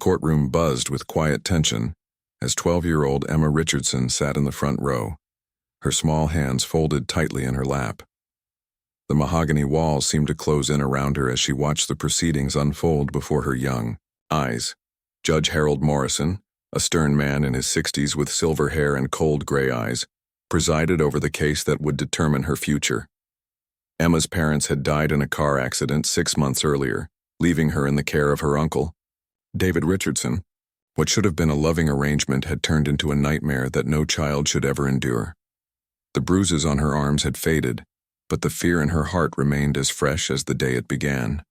courtroom buzzed with quiet tension as 12-year-old Emma Richardson sat in the front row, her small hands folded tightly in her lap. The mahogany walls seemed to close in around her as she watched the proceedings unfold before her young eyes. Judge Harold Morrison, a stern man in his 60s with silver hair and cold gray eyes, presided over the case that would determine her future. Emma's parents had died in a car accident 6 months earlier, leaving her in the care of her uncle, David Richardson. What should have been a loving arrangement had turned into a nightmare that no child should ever endure. The bruises on her arms had faded, but the fear in her heart remained as fresh as the day it began.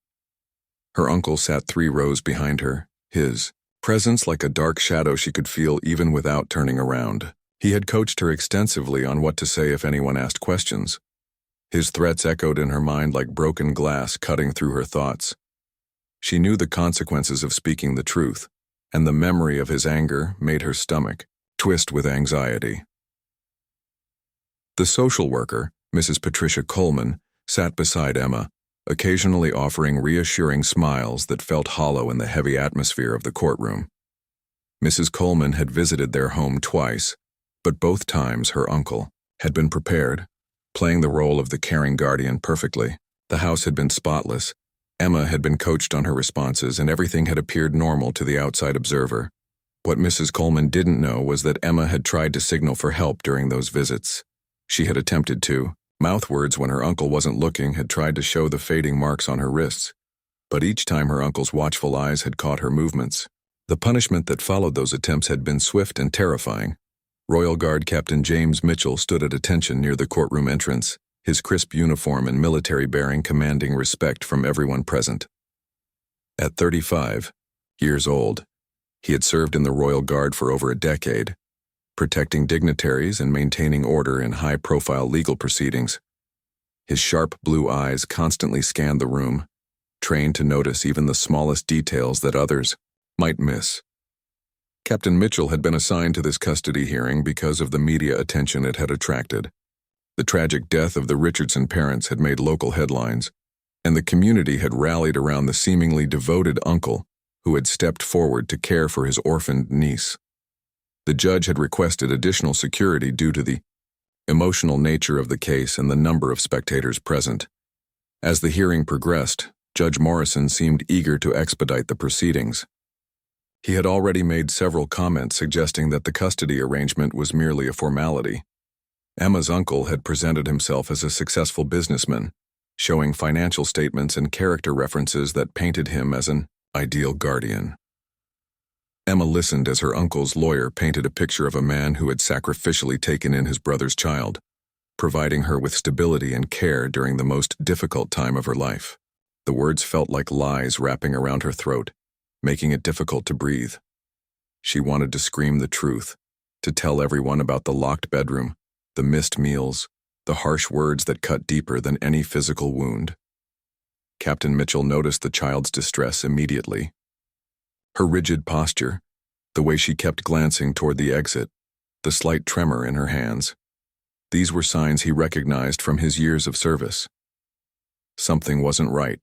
Her uncle sat 3 rows behind her, his presence like a dark shadow she could feel even without turning around. He had coached her extensively on what to say if anyone asked questions. His threats echoed in her mind like broken glass cutting through her thoughts. She knew the consequences of speaking the truth, and the memory of his anger made her stomach twist with anxiety. The social worker, Mrs. Patricia Coleman, sat beside Emma, occasionally offering reassuring smiles that felt hollow in the heavy atmosphere of the courtroom. Mrs. Coleman had visited their home twice, but both times her uncle had been prepared, playing the role of the caring guardian perfectly. The house had been spotless. Emma had been coached on her responses, and everything had appeared normal to the outside observer. What Mrs. Coleman didn't know was that Emma had tried to signal for help during those visits. She had attempted to. Mouthwords when her uncle wasn't looking had tried to show the fading marks on her wrists, but each time her uncle's watchful eyes had caught her movements. The punishment that followed those attempts had been swift and terrifying. Royal Guard Captain James Mitchell stood at attention near the courtroom entrance, his crisp uniform and military bearing commanding respect from everyone present. At 35 years old, he had served in the Royal Guard for over a decade, protecting dignitaries and maintaining order in high-profile legal proceedings. His sharp blue eyes constantly scanned the room, trained to notice even the smallest details that others might miss. Captain Mitchell had been assigned to this custody hearing because of the media attention it had attracted. The tragic death of the Richardson parents had made local headlines, and the community had rallied around the seemingly devoted uncle who had stepped forward to care for his orphaned niece. The judge had requested additional security due to the emotional nature of the case and the number of spectators present. As the hearing progressed, Judge Morrison seemed eager to expedite the proceedings. He had already made several comments suggesting that the custody arrangement was merely a formality. Emma's uncle had presented himself as a successful businessman, showing financial statements and character references that painted him as an ideal guardian. Emma listened as her uncle's lawyer painted a picture of a man who had sacrificially taken in his brother's child, providing her with stability and care during the most difficult time of her life. The words felt like lies wrapping around her throat, making it difficult to breathe. She wanted to scream the truth, to tell everyone about the locked bedroom, the missed meals, the harsh words that cut deeper than any physical wound. Captain Mitchell noticed the child's distress immediately. Her rigid posture, the way she kept glancing toward the exit, the slight tremor in her hands. These were signs he recognized from his years of service. Something wasn't right,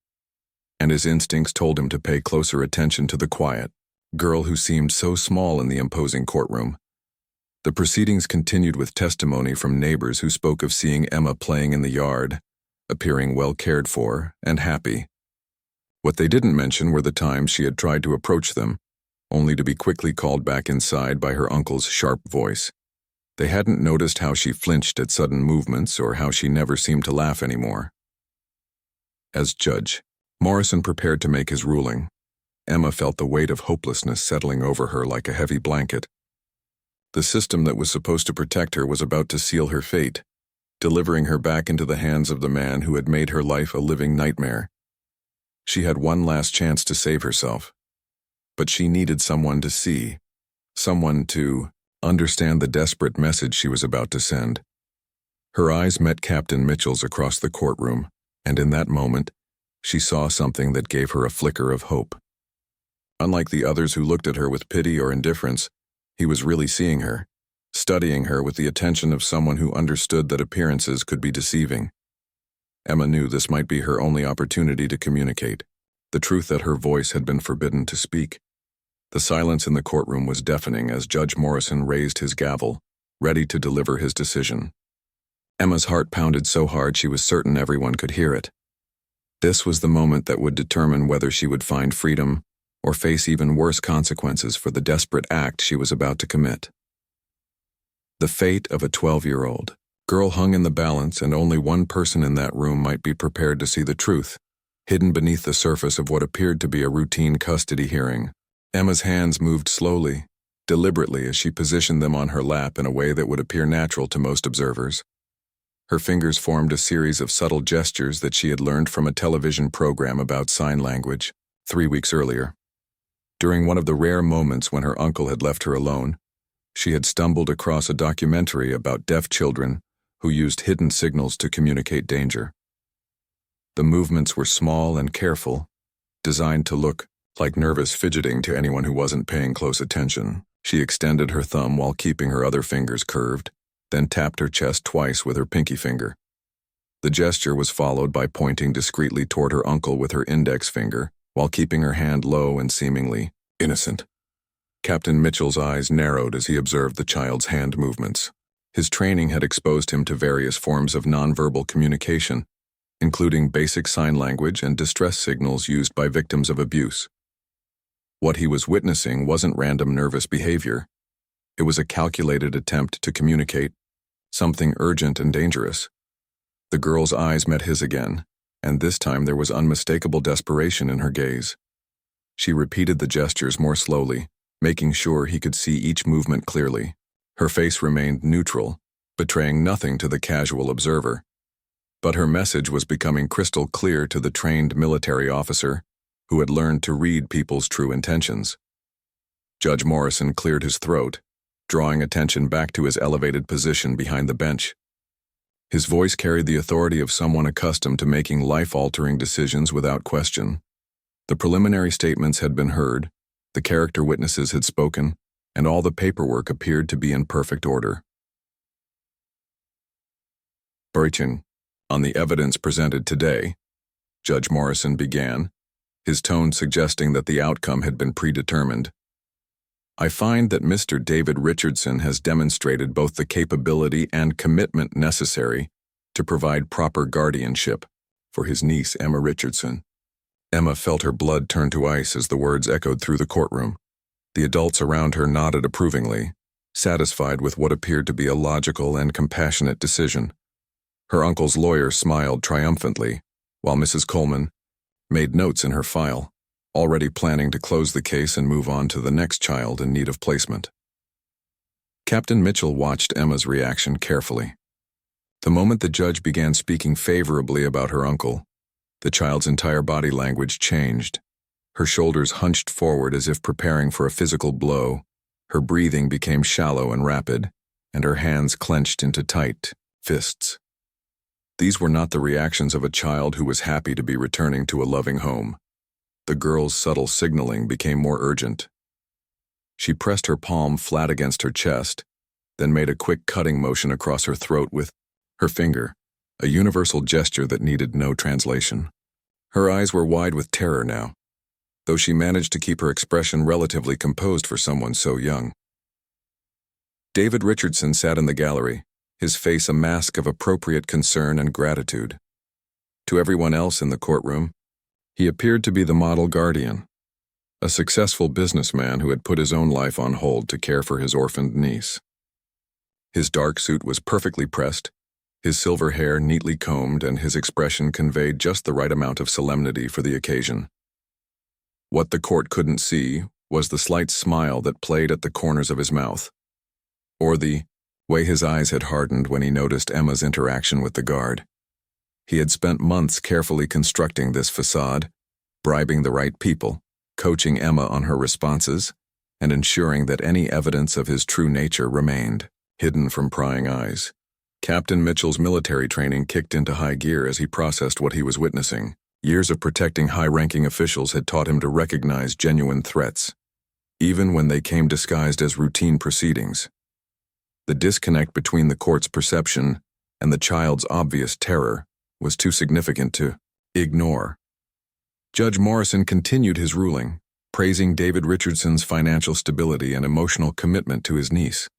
and his instincts told him to pay closer attention to the quiet girl who seemed so small in the imposing courtroom. The proceedings continued with testimony from neighbors who spoke of seeing Emma playing in the yard, appearing well cared for and happy. What they didn't mention were the times she had tried to approach them, only to be quickly called back inside by her uncle's sharp voice. They hadn't noticed how she flinched at sudden movements or how she never seemed to laugh anymore. As judge, Morrison prepared to make his ruling. Emma felt the weight of hopelessness settling over her like a heavy blanket. The system that was supposed to protect her was about to seal her fate, delivering her back into the hands of the man who had made her life a living nightmare. She had one last chance to save herself, but she needed someone to see, someone to understand the desperate message she was about to send. Her eyes met Captain Mitchell's across the courtroom, and in that moment, she saw something that gave her a flicker of hope. Unlike the others who looked at her with pity or indifference, he was really seeing her, studying her with the attention of someone who understood that appearances could be deceiving. Emma knew this might be her only opportunity to communicate, the truth that her voice had been forbidden to speak. The silence in the courtroom was deafening as Judge Morrison raised his gavel, ready to deliver his decision. Emma's heart pounded so hard she was certain everyone could hear it. This was the moment that would determine whether she would find freedom or face even worse consequences for the desperate act she was about to commit. The fate of a 12-year-old girl hung in the balance, and only one person in that room might be prepared to see the truth, hidden beneath the surface of what appeared to be a routine custody hearing. Emma's hands moved slowly, deliberately, as she positioned them on her lap in a way that would appear natural to most observers. Her fingers formed a series of subtle gestures that she had learned from a television program about sign language 3 weeks earlier. During one of the rare moments when her uncle had left her alone, she had stumbled across a documentary about deaf children who used hidden signals to communicate danger. The movements were small and careful, designed to look like nervous fidgeting to anyone who wasn't paying close attention. She extended her thumb while keeping her other fingers curved, then tapped her chest twice with her pinky finger. The gesture was followed by pointing discreetly toward her uncle with her index finger, while keeping her hand low and seemingly innocent. Captain Mitchell's eyes narrowed as he observed the child's hand movements. His training had exposed him to various forms of nonverbal communication, including basic sign language and distress signals used by victims of abuse. What he was witnessing wasn't random nervous behavior. It was a calculated attempt to communicate something urgent and dangerous. The girl's eyes met his again, and this time there was unmistakable desperation in her gaze. She repeated the gestures more slowly, making sure he could see each movement clearly. Her face remained neutral, betraying nothing to the casual observer. But her message was becoming crystal clear to the trained military officer who had learned to read people's true intentions. Judge Morrison cleared his throat, drawing attention back to his elevated position behind the bench. His voice carried the authority of someone accustomed to making life-altering decisions without question. The preliminary statements had been heard, the character witnesses had spoken, and all the paperwork appeared to be in perfect order. "Britain, on the evidence presented today," Judge Morrison began, his tone suggesting that the outcome had been predetermined. "I find that Mr. David Richardson has demonstrated both the capability and commitment necessary to provide proper guardianship for his niece, Emma Richardson." Emma felt her blood turn to ice as the words echoed through the courtroom. The adults around her nodded approvingly, satisfied with what appeared to be a logical and compassionate decision. Her uncle's lawyer smiled triumphantly, while Mrs. Coleman made notes in her file, already planning to close the case and move on to the next child in need of placement. Captain Mitchell watched Emma's reaction carefully. The moment the judge began speaking favorably about her uncle, the child's entire body language changed. Her shoulders hunched forward as if preparing for a physical blow, her breathing became shallow and rapid, and her hands clenched into tight fists. These were not the reactions of a child who was happy to be returning to a loving home. The girl's subtle signaling became more urgent. She pressed her palm flat against her chest, then made a quick cutting motion across her throat with her finger, a universal gesture that needed no translation. Her eyes were wide with terror now, though she managed to keep her expression relatively composed for someone so young. David Richardson sat in the gallery, his face a mask of appropriate concern and gratitude. To everyone else in the courtroom, he appeared to be the model guardian, a successful businessman who had put his own life on hold to care for his orphaned niece. His dark suit was perfectly pressed, his silver hair neatly combed, and his expression conveyed just the right amount of solemnity for the occasion. What the court couldn't see was the slight smile that played at the corners of his mouth, or the way his eyes had hardened when he noticed Emma's interaction with the guard. He had spent months carefully constructing this facade, bribing the right people, coaching Emma on her responses, and ensuring that any evidence of his true nature remained hidden from prying eyes. Captain Mitchell's military training kicked into high gear as he processed what he was witnessing. Years of protecting high-ranking officials had taught him to recognize genuine threats, even when they came disguised as routine proceedings. The disconnect between the court's perception and the child's obvious terror was too significant to ignore. Judge Morrison continued his ruling, praising David Richardson's financial stability and emotional commitment to his niece.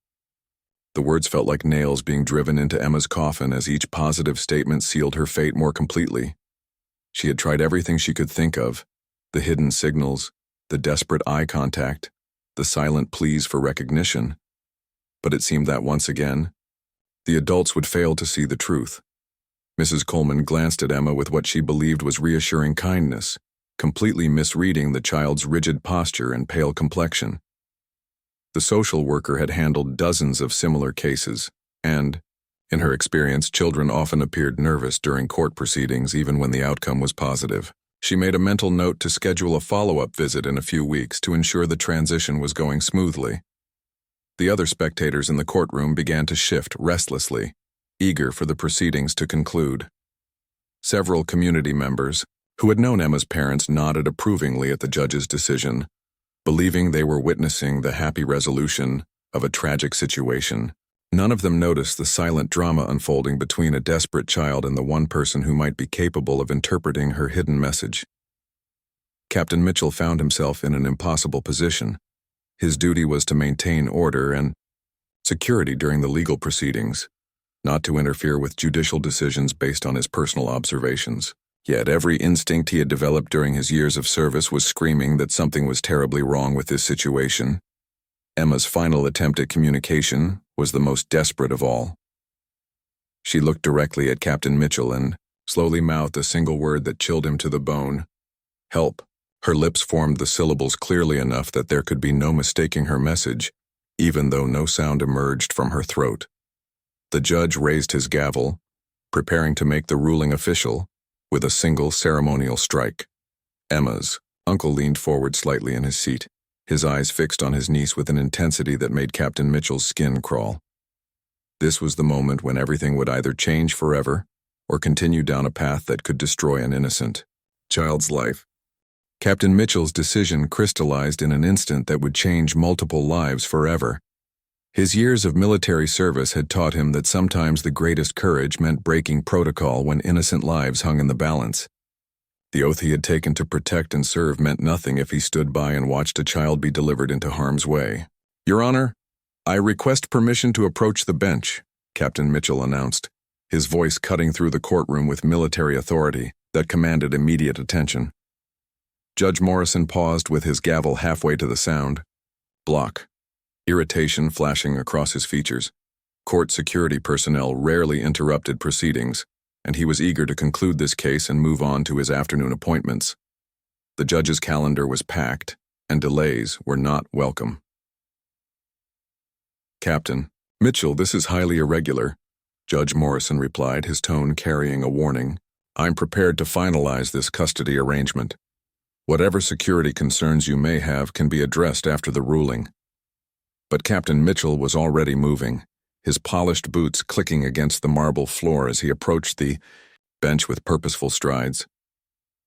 The words felt like nails being driven into Emma's coffin as each positive statement sealed her fate more completely. She had tried everything she could think of, the hidden signals, the desperate eye contact, the silent pleas for recognition. But it seemed that once again, the adults would fail to see the truth. Mrs. Coleman glanced at Emma with what she believed was reassuring kindness, completely misreading the child's rigid posture and pale complexion. The social worker had handled dozens of similar cases, and, in her experience, children often appeared nervous during court proceedings even when the outcome was positive. She made a mental note to schedule a follow-up visit in a few weeks to ensure the transition was going smoothly. The other spectators in the courtroom began to shift restlessly, eager for the proceedings to conclude. Several community members, who had known Emma's parents, nodded approvingly at the judge's decision, believing they were witnessing the happy resolution of a tragic situation. None of them noticed the silent drama unfolding between a desperate child and the one person who might be capable of interpreting her hidden message. Captain Mitchell found himself in an impossible position. His duty was to maintain order and security during the legal proceedings, not to interfere with judicial decisions based on his personal observations. Yet every instinct he had developed during his years of service was screaming that something was terribly wrong with this situation. Emma's final attempt at communication was the most desperate of all. She looked directly at Captain Mitchell and slowly mouthed a single word that chilled him to the bone: "Help." Her lips formed the syllables clearly enough that there could be no mistaking her message, even though no sound emerged from her throat. The judge raised his gavel, preparing to make the ruling official, with a single ceremonial strike. Emma's uncle leaned forward slightly in his seat, his eyes fixed on his niece with an intensity that made Captain Mitchell's skin crawl. This was the moment when everything would either change forever or continue down a path that could destroy an innocent child's life. Captain Mitchell's decision crystallized in an instant that would change multiple lives forever. His years of military service had taught him that sometimes the greatest courage meant breaking protocol when innocent lives hung in the balance. The oath he had taken to protect and serve meant nothing if he stood by and watched a child be delivered into harm's way. "Your Honor, I request permission to approach the bench," Captain Mitchell announced, his voice cutting through the courtroom with military authority that commanded immediate attention. Judge Morrison paused with his gavel halfway to the sound. Block. Irritation flashing across his features. Court security personnel rarely interrupted proceedings, and he was eager to conclude this case and move on to his afternoon appointments. The judge's calendar was packed, and delays were not welcome. "Captain Mitchell, this is highly irregular," Judge Morrison replied, his tone carrying a warning. "I'm prepared to finalize this custody arrangement. Whatever security concerns you may have can be addressed after the ruling." But Captain Mitchell was already moving, his polished boots clicking against the marble floor as he approached the bench with purposeful strides.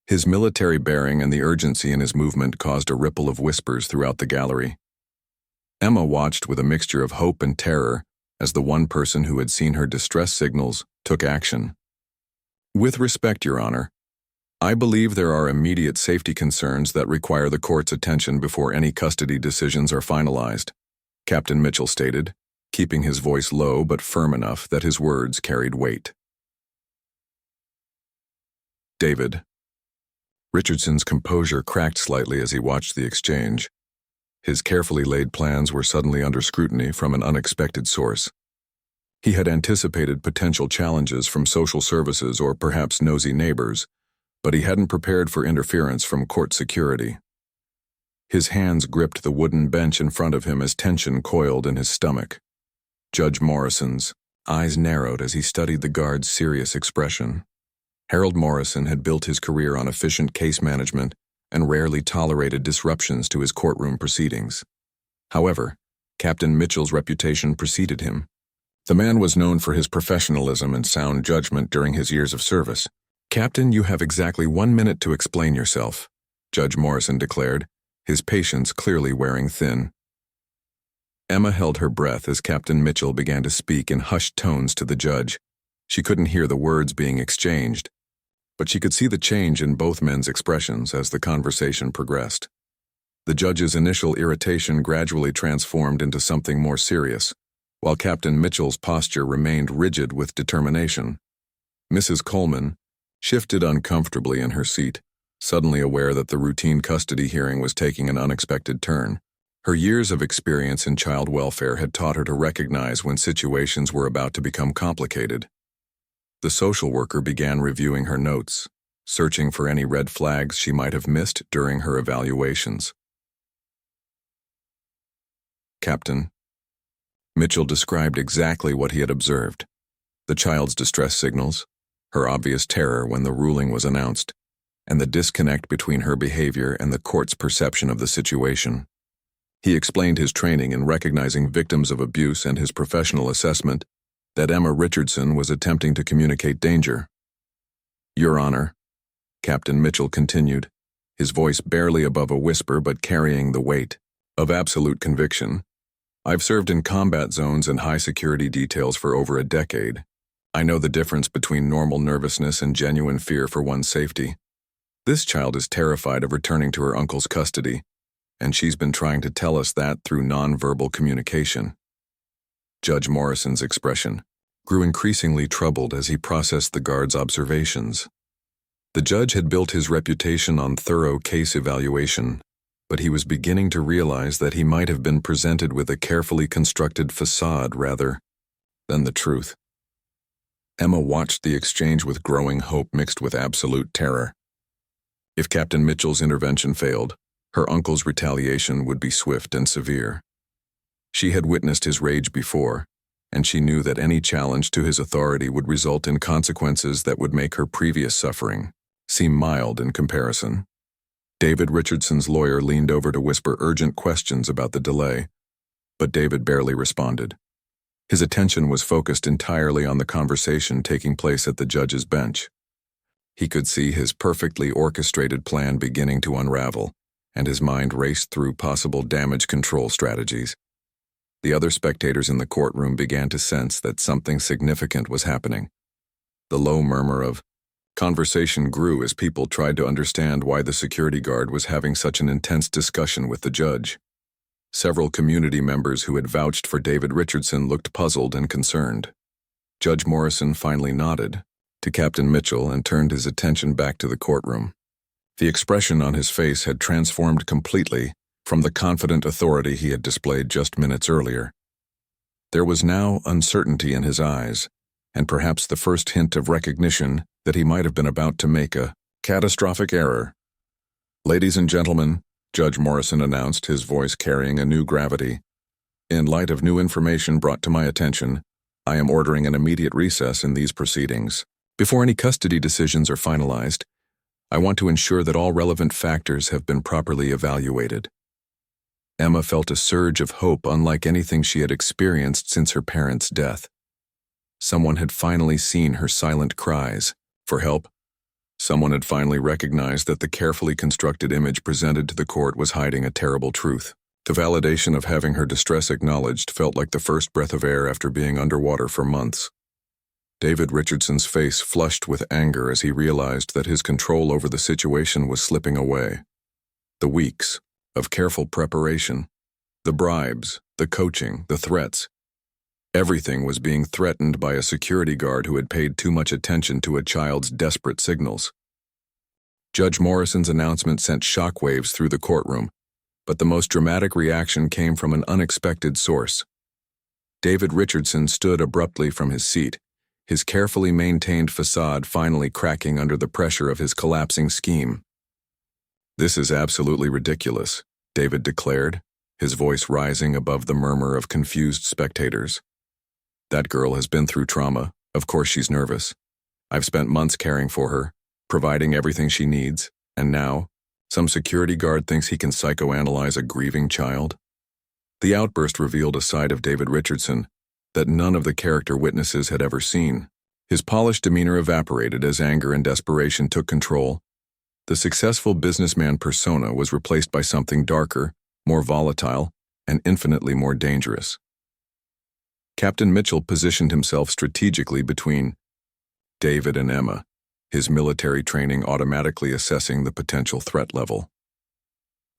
His military bearing and the urgency in his movement caused a ripple of whispers throughout the gallery. Emma watched with a mixture of hope and terror as the one person who had seen her distress signals took action. "With respect, Your Honor, I believe there are immediate safety concerns that require the court's attention before any custody decisions are finalized," Captain Mitchell stated, keeping his voice low but firm enough that his words carried weight. David. Richardson's composure cracked slightly as he watched the exchange. His carefully laid plans were suddenly under scrutiny from an unexpected source. He had anticipated potential challenges from social services or perhaps nosy neighbors, but he hadn't prepared for interference from court security. His hands gripped the wooden bench in front of him as tension coiled in his stomach. Judge Morrison's eyes narrowed as he studied the guard's serious expression. Harold Morrison had built his career on efficient case management and rarely tolerated disruptions to his courtroom proceedings. However, Captain Mitchell's reputation preceded him. The man was known for his professionalism and sound judgment during his years of service. "Captain, you have exactly 1 minute to explain yourself," Judge Morrison declared, his patience clearly wearing thin. Emma held her breath as Captain Mitchell began to speak in hushed tones to the judge. She couldn't hear the words being exchanged, but she could see the change in both men's expressions as the conversation progressed. The judge's initial irritation gradually transformed into something more serious, while Captain Mitchell's posture remained rigid with determination. Mrs. Coleman shifted uncomfortably in her seat, suddenly aware that the routine custody hearing was taking an unexpected turn. Her years of experience in child welfare had taught her to recognize when situations were about to become complicated. The social worker began reviewing her notes, searching for any red flags she might have missed during her evaluations. Captain Mitchell described exactly what he had observed: the child's distress signals, her obvious terror when the ruling was announced, and the disconnect between her behavior and the court's perception of the situation. He explained his training in recognizing victims of abuse and his professional assessment that Emma Richardson was attempting to communicate danger. "Your Honor," Captain Mitchell continued, his voice barely above a whisper but carrying the weight of absolute conviction, "I've served in combat zones and high-security details for over a decade. I know the difference between normal nervousness and genuine fear for one's safety. This child is terrified of returning to her uncle's custody, and she's been trying to tell us that through nonverbal communication." Judge Morrison's expression grew increasingly troubled as he processed the guard's observations. The judge had built his reputation on thorough case evaluation, but he was beginning to realize that he might have been presented with a carefully constructed facade rather than the truth. Emma watched the exchange with growing hope mixed with absolute terror. If Captain Mitchell's intervention failed, her uncle's retaliation would be swift and severe. She had witnessed his rage before, and she knew that any challenge to his authority would result in consequences that would make her previous suffering seem mild in comparison. David Richardson's lawyer leaned over to whisper urgent questions about the delay, but David barely responded. His attention was focused entirely on the conversation taking place at the judge's bench. He could see his perfectly orchestrated plan beginning to unravel, and his mind raced through possible damage control strategies. The other spectators in the courtroom began to sense that something significant was happening. The low murmur of conversation grew as people tried to understand why the security guard was having such an intense discussion with the judge. Several community members who had vouched for David Richardson looked puzzled and concerned. Judge Morrison finally nodded to Captain Mitchell and turned his attention back to the courtroom. The expression on his face had transformed completely from the confident authority he had displayed just minutes earlier. There was now uncertainty in his eyes, and perhaps the first hint of recognition that he might have been about to make a catastrophic error. "Ladies and gentlemen," Judge Morrison announced, his voice carrying a new gravity, "in light of new information brought to my attention, I am ordering an immediate recess in these proceedings. Before any custody decisions are finalized, I want to ensure that all relevant factors have been properly evaluated." Emma felt a surge of hope unlike anything she had experienced since her parents' death. Someone had finally seen her silent cries for help. Someone had finally recognized that the carefully constructed image presented to the court was hiding a terrible truth. The validation of having her distress acknowledged felt like the first breath of air after being underwater for months. David Richardson's face flushed with anger as he realized that his control over the situation was slipping away. The weeks of careful preparation, the bribes, the coaching, the threats, everything was being threatened by a security guard who had paid too much attention to a child's desperate signals. Judge Morrison's announcement sent shockwaves through the courtroom, but the most dramatic reaction came from an unexpected source. David Richardson stood abruptly from his seat, his carefully maintained facade finally cracking under the pressure of his collapsing scheme. "This is absolutely ridiculous," David declared, his voice rising above the murmur of confused spectators. "That girl has been through trauma. Of course she's nervous. I've spent months caring for her, providing everything she needs, and now, some security guard thinks he can psychoanalyze a grieving child?" The outburst revealed a side of David Richardson that none of the character witnesses had ever seen. His polished demeanor evaporated as anger and desperation took control. The successful businessman persona was replaced by something darker, more volatile, and infinitely more dangerous. Captain Mitchell positioned himself strategically between David and Emma, his military training automatically assessing the potential threat level.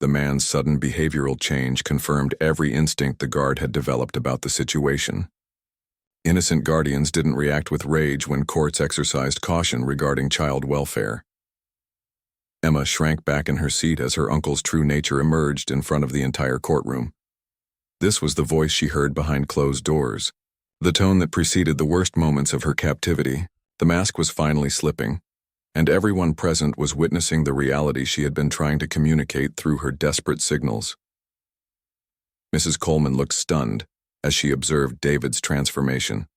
The man's sudden behavioral change confirmed every instinct the guard had developed about the situation. Innocent guardians didn't react with rage when courts exercised caution regarding child welfare. Emma shrank back in her seat as her uncle's true nature emerged in front of the entire courtroom. This was the voice she heard behind closed doors, the tone that preceded the worst moments of her captivity. The mask was finally slipping, and everyone present was witnessing the reality she had been trying to communicate through her desperate signals. Mrs. Coleman looked stunned as she observed David's transformation.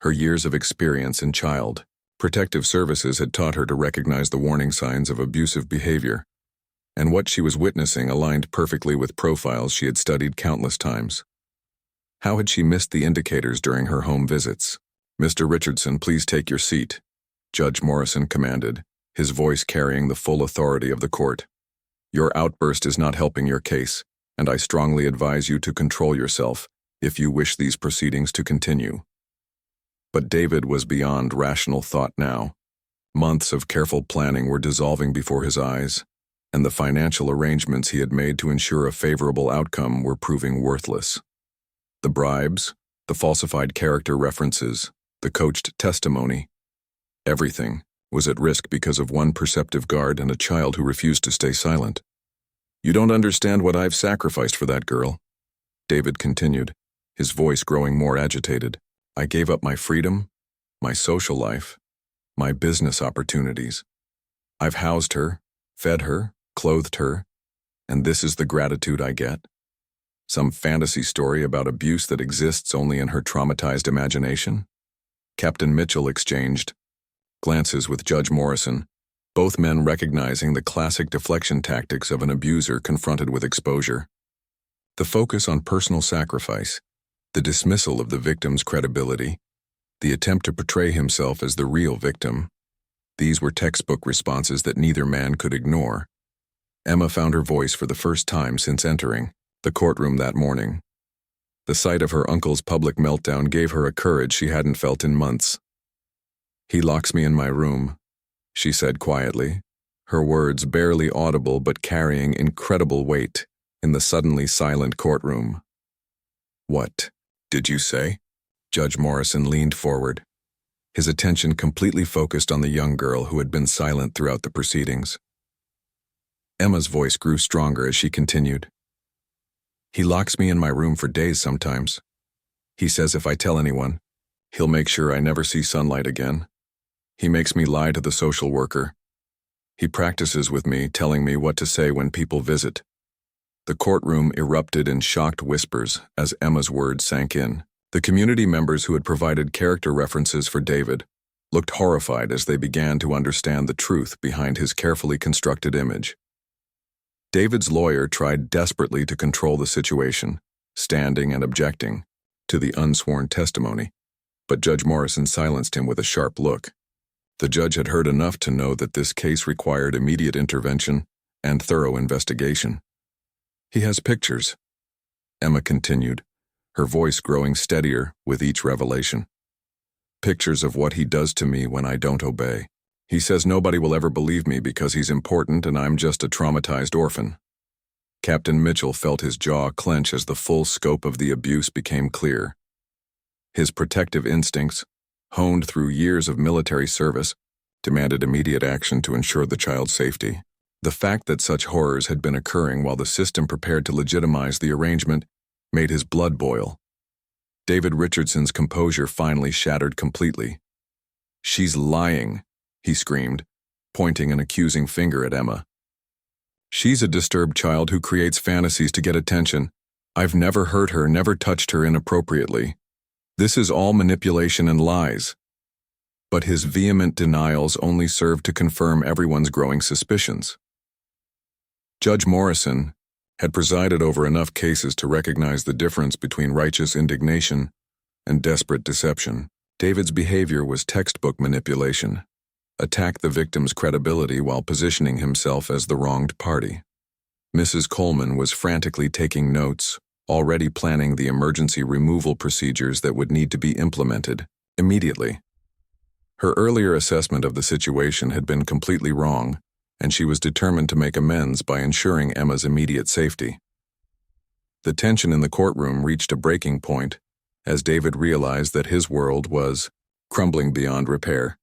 Her years of experience in child protective services had taught her to recognize the warning signs of abusive behavior, and what she was witnessing aligned perfectly with profiles she had studied countless times. How had she missed the indicators during her home visits? "Mr. Richardson, please take your seat," Judge Morrison commanded, his voice carrying the full authority of the court. "Your outburst is not helping your case, and I strongly advise you to control yourself if you wish these proceedings to continue." But David was beyond rational thought now. Months of careful planning were dissolving before his eyes, and the financial arrangements he had made to ensure a favorable outcome were proving worthless. The bribes, the falsified character references, the coached testimony, everything was at risk because of one perceptive guard and a child who refused to stay silent. "You don't understand what I've sacrificed for that girl," David continued, his voice growing more agitated. "I gave up my freedom, my social life, my business opportunities. I've housed her, fed her, clothed her, and this is the gratitude I get? Some fantasy story about abuse that exists only in her traumatized imagination?" Captain Mitchell exchanged glances with Judge Morrison, both men recognizing the classic deflection tactics of an abuser confronted with exposure. The focus on personal sacrifice, the dismissal of the victim's credibility, the attempt to portray himself as the real victim. These were textbook responses that neither man could ignore. Emma found her voice for the first time since entering the courtroom that morning. The sight of her uncle's public meltdown gave her a courage she hadn't felt in months. "He locks me in my room," she said quietly, her words barely audible but carrying incredible weight in the suddenly silent courtroom. "What did you say?" Judge Morrison leaned forward, his attention completely focused on the young girl who had been silent throughout the proceedings. Emma's voice grew stronger as she continued. "He locks me in my room for days sometimes. He says if I tell anyone, he'll make sure I never see sunlight again. He makes me lie to the social worker. He practices with me, telling me what to say when people visit." The courtroom erupted in shocked whispers as Emma's words sank in. The community members who had provided character references for David looked horrified as they began to understand the truth behind his carefully constructed image. David's lawyer tried desperately to control the situation, standing and objecting to the unsworn testimony, but Judge Morrison silenced him with a sharp look. The judge had heard enough to know that this case required immediate intervention and thorough investigation. "He has pictures," Emma continued, her voice growing steadier with each revelation. "Pictures of what he does to me when I don't obey. He says nobody will ever believe me because he's important and I'm just a traumatized orphan." Captain Mitchell felt his jaw clench as the full scope of the abuse became clear. His protective instincts, honed through years of military service, demanded immediate action to ensure the child's safety. The fact that such horrors had been occurring while the system prepared to legitimize the arrangement made his blood boil. David Richardson's composure finally shattered completely. "She's lying," he screamed, pointing an accusing finger at Emma. "She's a disturbed child who creates fantasies to get attention. I've never hurt her, never touched her inappropriately. This is all manipulation and lies." But his vehement denials only served to confirm everyone's growing suspicions. Judge Morrison had presided over enough cases to recognize the difference between righteous indignation and desperate deception. David's behavior was textbook manipulation. Attack the victim's credibility while positioning himself as the wronged party. Mrs. Coleman was frantically taking notes, already planning the emergency removal procedures that would need to be implemented immediately. Her earlier assessment of the situation had been completely wrong, and she was determined to make amends by ensuring Emma's immediate safety. The tension in the courtroom reached a breaking point as David realized that his world was crumbling beyond repair.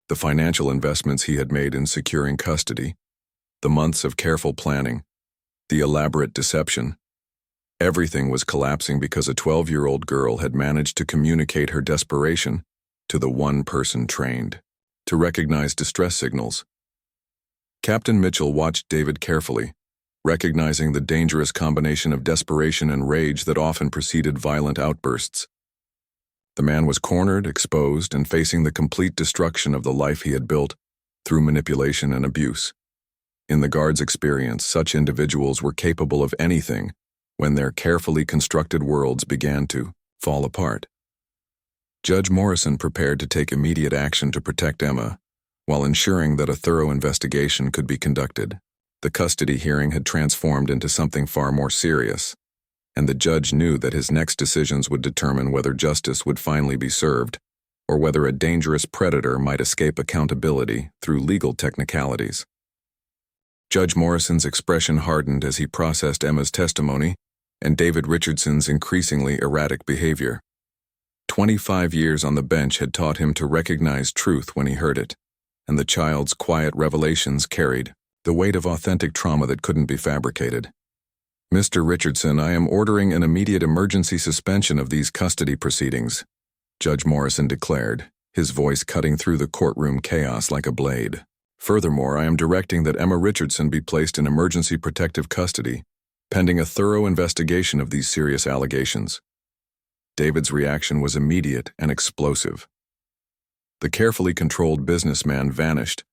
The financial investments he had made in securing custody, the months of careful planning, the elaborate deception, everything was collapsing because a 12-year-old girl had managed to communicate her desperation to the one person trained to recognize distress signals. Captain Mitchell watched David carefully, recognizing the dangerous combination of desperation and rage that often preceded violent outbursts. The man was cornered, exposed, and facing the complete destruction of the life he had built through manipulation and abuse. In the guard's experience, such individuals were capable of anything when their carefully constructed worlds began to fall apart. Judge Morrison prepared to take immediate action to protect Emma, while ensuring that a thorough investigation could be conducted. The custody hearing had transformed into something far more serious, and the judge knew that his next decisions would determine whether justice would finally be served, or whether a dangerous predator might escape accountability through legal technicalities. Judge Morrison's expression hardened as he processed Emma's testimony and David Richardson's increasingly erratic behavior. 25 years on the bench had taught him to recognize truth when he heard it, and the child's quiet revelations carried the weight of authentic trauma that couldn't be fabricated. "Mr. Richardson, I am ordering an immediate emergency suspension of these custody proceedings," Judge Morrison declared, his voice cutting through the courtroom chaos like a blade. "Furthermore, I am directing that Emma Richardson be placed in emergency protective custody, pending a thorough investigation of these serious allegations." David's reaction was immediate and explosive. The carefully controlled businessman vanished,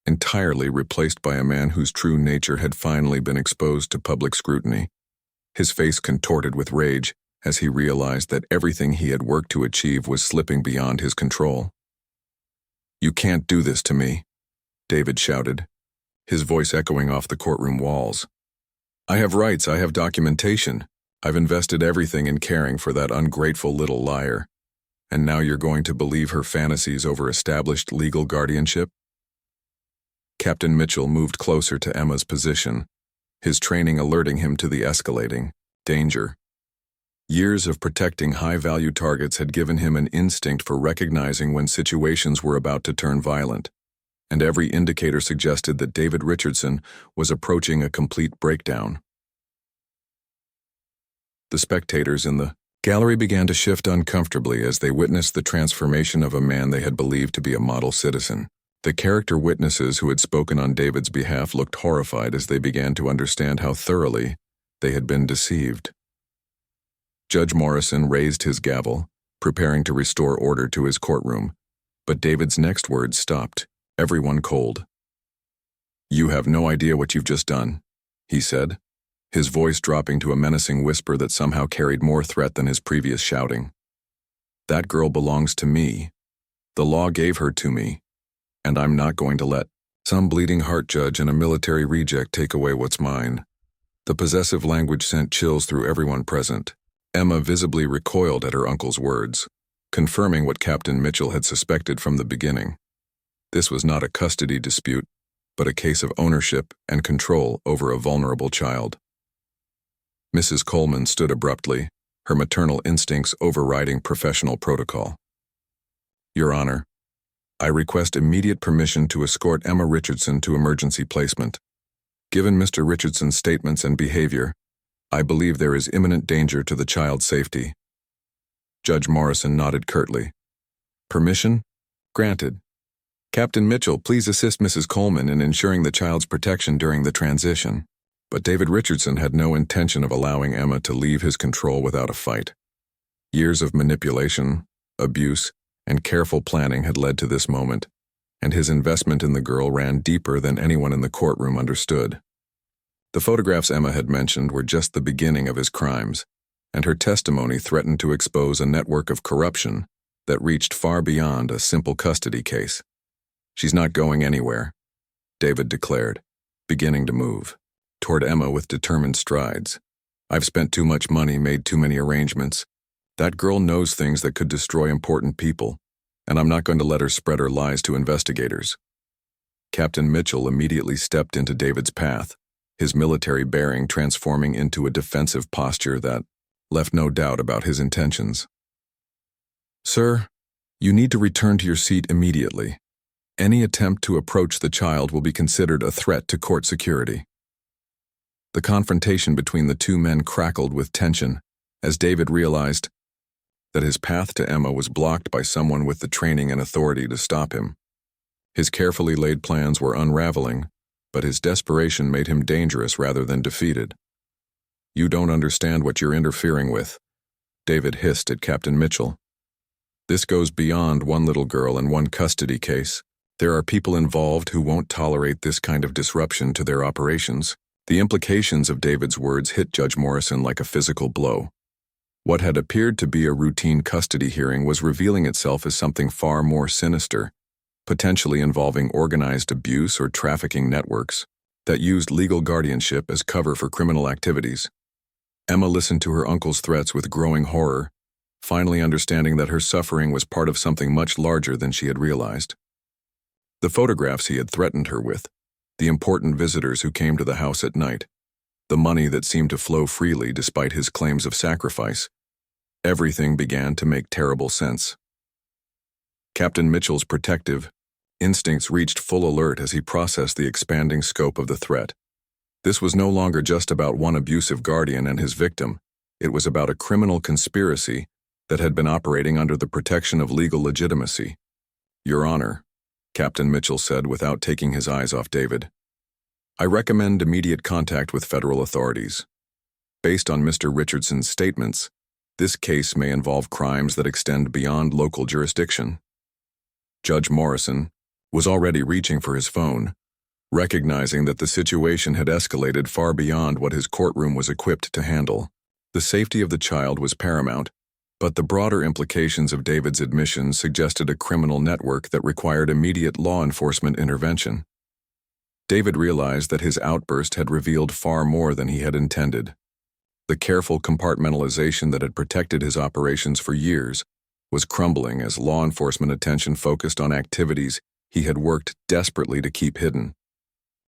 entirely replaced by a man whose true nature had finally been exposed to public scrutiny. His face contorted with rage as he realized that everything he had worked to achieve was slipping beyond his control. "You can't do this to me," David shouted, his voice echoing off the courtroom walls. "I have rights, I have documentation. I've invested everything in caring for that ungrateful little liar. And now you're going to believe her fantasies over established legal guardianship?" Captain Mitchell moved closer to Emma's position, his training alerting him to the escalating danger. Years of protecting high-value targets had given him an instinct for recognizing when situations were about to turn violent, and every indicator suggested that David Richardson was approaching a complete breakdown. The spectators in the gallery began to shift uncomfortably as they witnessed the transformation of a man they had believed to be a model citizen. The character witnesses who had spoken on David's behalf looked horrified as they began to understand how thoroughly they had been deceived. Judge Morrison raised his gavel, preparing to restore order to his courtroom, but David's next words stopped everyone cold. "You have no idea what you've just done," he said, his voice dropping to a menacing whisper that somehow carried more threat than his previous shouting. "That girl belongs to me. The law gave her to me, and I'm not going to let some bleeding heart judge and a military reject take away what's mine." The possessive language sent chills through everyone present. Emma visibly recoiled at her uncle's words, confirming what Captain Mitchell had suspected from the beginning. This was not a custody dispute, but a case of ownership and control over a vulnerable child. Mrs. Coleman stood abruptly, her maternal instincts overriding professional protocol. "Your Honor, I request immediate permission to escort Emma Richardson to emergency placement. Given Mr. Richardson's statements and behavior, I believe there is imminent danger to the child's safety." Judge Morrison nodded curtly. "Permission? Granted. Captain Mitchell, please assist Mrs. Coleman in ensuring the child's protection during the transition." But David Richardson had no intention of allowing Emma to leave his control without a fight. Years of manipulation, abuse, and careful planning had led to this moment, and his investment in the girl ran deeper than anyone in the courtroom understood. The photographs Emma had mentioned were just the beginning of his crimes, and her testimony threatened to expose a network of corruption that reached far beyond a simple custody case. "She's not going anywhere," David declared, beginning to move toward Emma with determined strides. "I've spent too much money, made too many arrangements. That girl knows things that could destroy important people, and I'm not going to let her spread her lies to investigators." Captain Mitchell immediately stepped into David's path, his military bearing transforming into a defensive posture that left no doubt about his intentions. "Sir, you need to return to your seat immediately. Any attempt to approach the child will be considered a threat to court security." The confrontation between the two men crackled with tension as David realized that his path to Emma was blocked by someone with the training and authority to stop him. His carefully laid plans were unraveling, but his desperation made him dangerous rather than defeated. "You don't understand what you're interfering with," David hissed at Captain Mitchell. "This goes beyond one little girl and one custody case. There are people involved who won't tolerate this kind of disruption to their operations." The implications of David's words hit Judge Morrison like a physical blow. What had appeared to be a routine custody hearing was revealing itself as something far more sinister, potentially involving organized abuse or trafficking networks that used legal guardianship as cover for criminal activities. Emma listened to her uncle's threats with growing horror, finally understanding that her suffering was part of something much larger than she had realized. The photographs he had threatened her with, the important visitors who came to the house at night, the money that seemed to flow freely despite his claims of sacrifice, everything began to make terrible sense. Captain Mitchell's protective instincts reached full alert as he processed the expanding scope of the threat. This was no longer just about one abusive guardian and his victim. It was about a criminal conspiracy that had been operating under the protection of legal legitimacy. "Your Honor," Captain Mitchell said without taking his eyes off David, "I recommend immediate contact with federal authorities. Based on Mr. Richardson's statements, this case may involve crimes that extend beyond local jurisdiction." Judge Morrison was already reaching for his phone, recognizing that the situation had escalated far beyond what his courtroom was equipped to handle. The safety of the child was paramount, but the broader implications of David's admission suggested a criminal network that required immediate law enforcement intervention. David realized that his outburst had revealed far more than he had intended. The careful compartmentalization that had protected his operations for years was crumbling as law enforcement attention focused on activities he had worked desperately to keep hidden.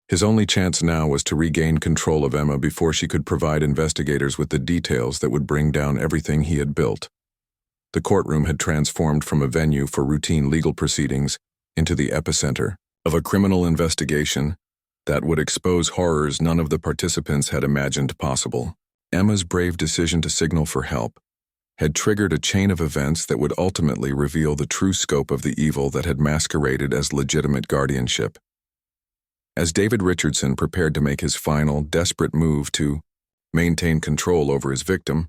His only chance now was to regain control of Emma before she could provide investigators with the details that would bring down everything he had built. The courtroom had transformed from a venue for routine legal proceedings into the epicenter of a criminal investigation that would expose horrors none of the participants had imagined possible. Emma's brave decision to signal for help had triggered a chain of events that would ultimately reveal the true scope of the evil that had masqueraded as legitimate guardianship. As David Richardson prepared to make his final, desperate move to maintain control over his victim,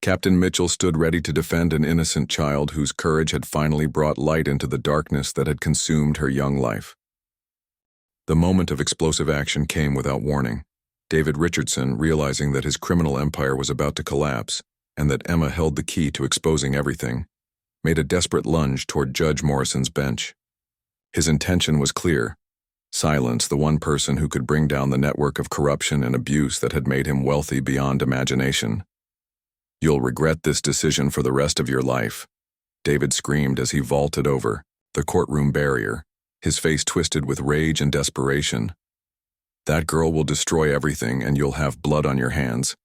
Captain Mitchell stood ready to defend an innocent child whose courage had finally brought light into the darkness that had consumed her young life. The moment of explosive action came without warning. David Richardson, realizing that his criminal empire was about to collapse and that Emma held the key to exposing everything, made a desperate lunge toward Judge Morrison's bench. His intention was clear: silence the one person who could bring down the network of corruption and abuse that had made him wealthy beyond imagination. "You'll regret this decision for the rest of your life," David screamed as he vaulted over the courtroom barrier, his face twisted with rage and desperation. "That girl will destroy everything and you'll have blood on your hands."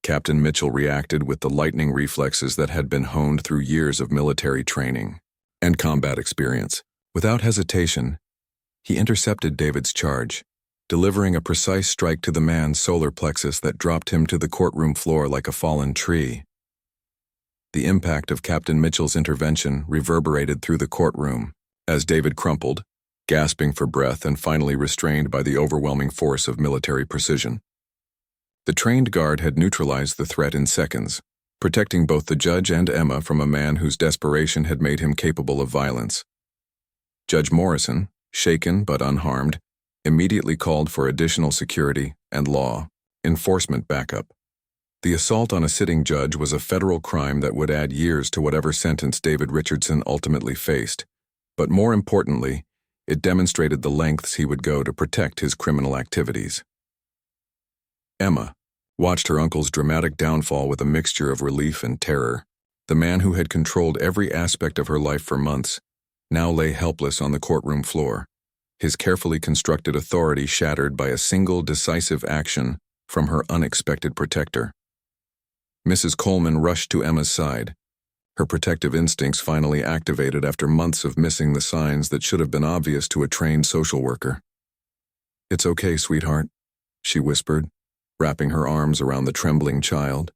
Captain Mitchell reacted with the lightning reflexes that had been honed through years of military training and combat experience. Without hesitation, he intercepted David's charge, delivering a precise strike to the man's solar plexus that dropped him to the courtroom floor like a fallen tree. The impact of Captain Mitchell's intervention reverberated through the courtroom as David crumpled, gasping for breath and finally restrained by the overwhelming force of military precision. The trained guard had neutralized the threat in seconds, protecting both the judge and Emma from a man whose desperation had made him capable of violence. Judge Morrison, shaken but unharmed, immediately called for additional security and law enforcement backup. The assault on a sitting judge was a federal crime that would add years to whatever sentence David Richardson ultimately faced, but more importantly, it demonstrated the lengths he would go to protect his criminal activities. Emma watched her uncle's dramatic downfall with a mixture of relief and terror. The man who had controlled every aspect of her life for months now lay helpless on the courtroom floor, his carefully constructed authority shattered by a single decisive action from her unexpected protector. Mrs. Coleman rushed to Emma's side, her protective instincts finally activated after months of missing the signs that should have been obvious to a trained social worker. "It's okay, sweetheart," she whispered, wrapping her arms around the trembling child.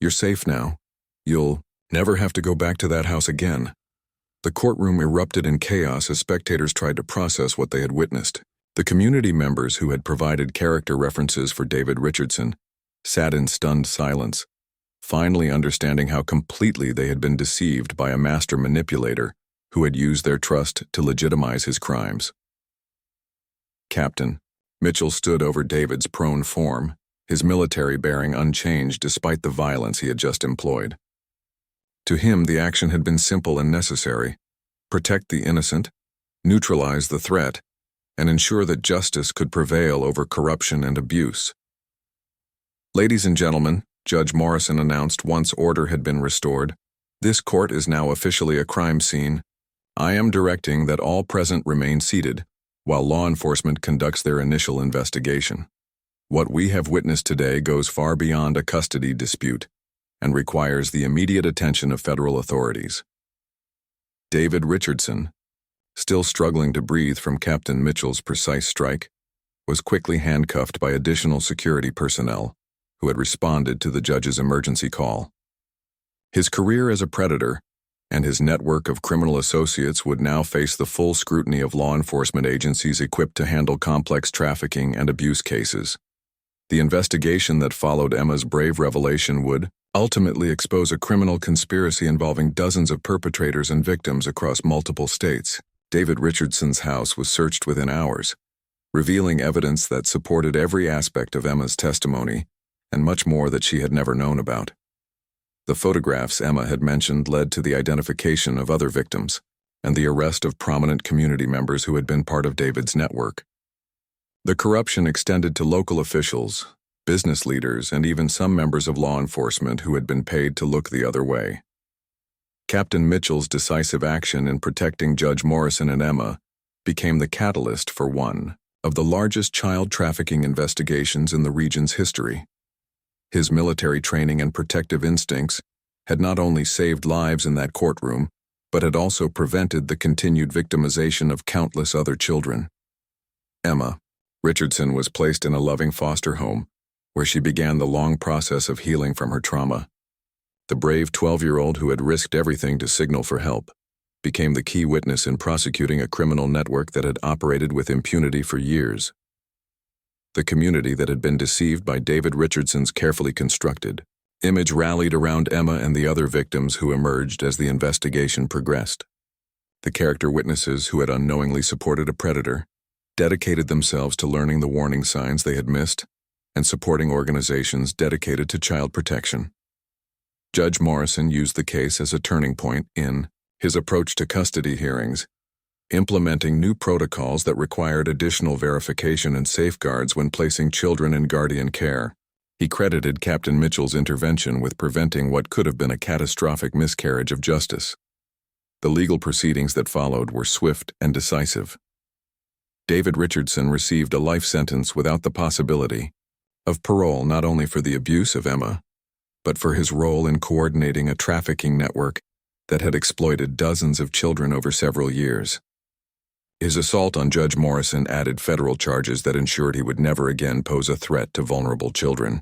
"You're safe now. You'll never have to go back to that house again." The courtroom erupted in chaos as spectators tried to process what they had witnessed. The community members who had provided character references for David Richardson sat in stunned silence, finally understanding how completely they had been deceived by a master manipulator who had used their trust to legitimize his crimes. Captain Mitchell stood over David's prone form, his military bearing unchanged despite the violence he had just employed. To him, the action had been simple and necessary: protect the innocent, neutralize the threat, and ensure that justice could prevail over corruption and abuse. "Ladies and gentlemen," Judge Morrison announced once order had been restored, "this court is now officially a crime scene. I am directing that all present remain seated while law enforcement conducts their initial investigation. What we have witnessed today goes far beyond a custody dispute and requires the immediate attention of federal authorities." David Richardson, still struggling to breathe from Captain Mitchell's precise strike, was quickly handcuffed by additional security personnel who had responded to the judge's emergency call. His career as a predator and his network of criminal associates would now face the full scrutiny of law enforcement agencies equipped to handle complex trafficking and abuse cases. The investigation that followed Emma's brave revelation would ultimately expose a criminal conspiracy involving dozens of perpetrators and victims across multiple states. David Richardson's house was searched within hours, revealing evidence that supported every aspect of Emma's testimony and much more that she had never known about. The photographs Emma had mentioned led to the identification of other victims and the arrest of prominent community members who had been part of David's network. The corruption extended to local officials, business leaders, and even some members of law enforcement who had been paid to look the other way. Captain Mitchell's decisive action in protecting Judge Morrison and Emma became the catalyst for one of the largest child trafficking investigations in the region's history. His military training and protective instincts had not only saved lives in that courtroom, but had also prevented the continued victimization of countless other children. Emma Richardson was placed in a loving foster home, where she began the long process of healing from her trauma. The brave 12-year-old who had risked everything to signal for help became the key witness in prosecuting a criminal network that had operated with impunity for years. The community that had been deceived by David Richardson's carefully constructed image rallied around Emma and the other victims who emerged as the investigation progressed. The character witnesses who had unknowingly supported a predator dedicated themselves to learning the warning signs they had missed and supporting organizations dedicated to child protection. Judge Morrison used the case as a turning point in his approach to custody hearings, implementing new protocols that required additional verification and safeguards when placing children in guardian care. He credited Captain Mitchell's intervention with preventing what could have been a catastrophic miscarriage of justice. The legal proceedings that followed were swift and decisive. David Richardson received a life sentence without the possibility of parole, not only for the abuse of Emma, but for his role in coordinating a trafficking network that had exploited dozens of children over several years. His assault on Judge Morrison added federal charges that ensured he would never again pose a threat to vulnerable children.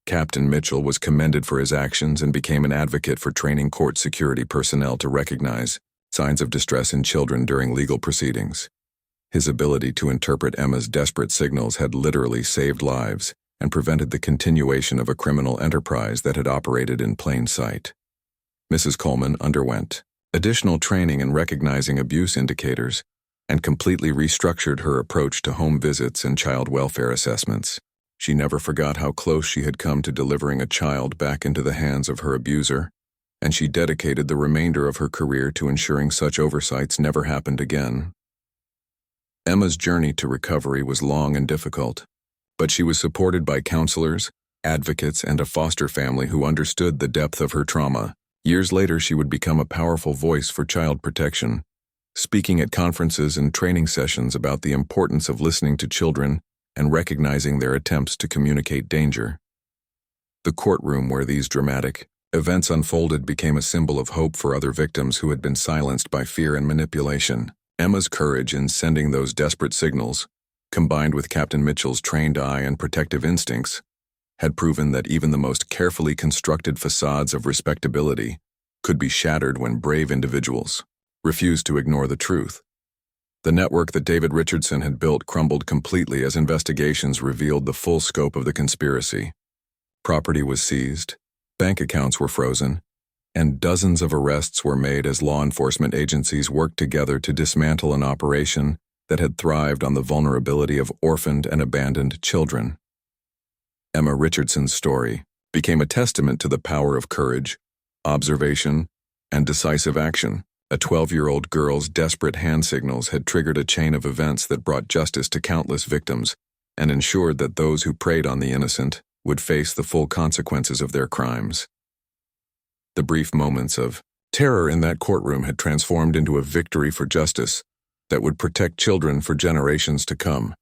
Captain Mitchell was commended for his actions and became an advocate for training court security personnel to recognize signs of distress in children during legal proceedings. His ability to interpret Emma's desperate signals had literally saved lives and prevented the continuation of a criminal enterprise that had operated in plain sight. Mrs. Coleman underwent additional training in recognizing abuse indicators and completely restructured her approach to home visits and child welfare assessments. She never forgot how close she had come to delivering a child back into the hands of her abuser, and she dedicated the remainder of her career to ensuring such oversights never happened again. Emma's journey to recovery was long and difficult, but she was supported by counselors, advocates, and a foster family who understood the depth of her trauma. Years later, she would become a powerful voice for child protection, speaking at conferences and training sessions about the importance of listening to children and recognizing their attempts to communicate danger. The courtroom where these dramatic events unfolded became a symbol of hope for other victims who had been silenced by fear and manipulation. Emma's courage in sending those desperate signals, combined with Captain Mitchell's trained eye and protective instincts, had proven that even the most carefully constructed facades of respectability could be shattered when brave individuals refused to ignore the truth. The network that David Richardson had built crumbled completely as investigations revealed the full scope of the conspiracy. Property was seized, bank accounts were frozen, and dozens of arrests were made as law enforcement agencies worked together to dismantle an operation that had thrived on the vulnerability of orphaned and abandoned children. Emma Richardson's story became a testament to the power of courage, observation, and decisive action. A 12-year-old girl's desperate hand signals had triggered a chain of events that brought justice to countless victims and ensured that those who preyed on the innocent would face the full consequences of their crimes. The brief moments of terror in that courtroom had transformed into a victory for justice that would protect children for generations to come.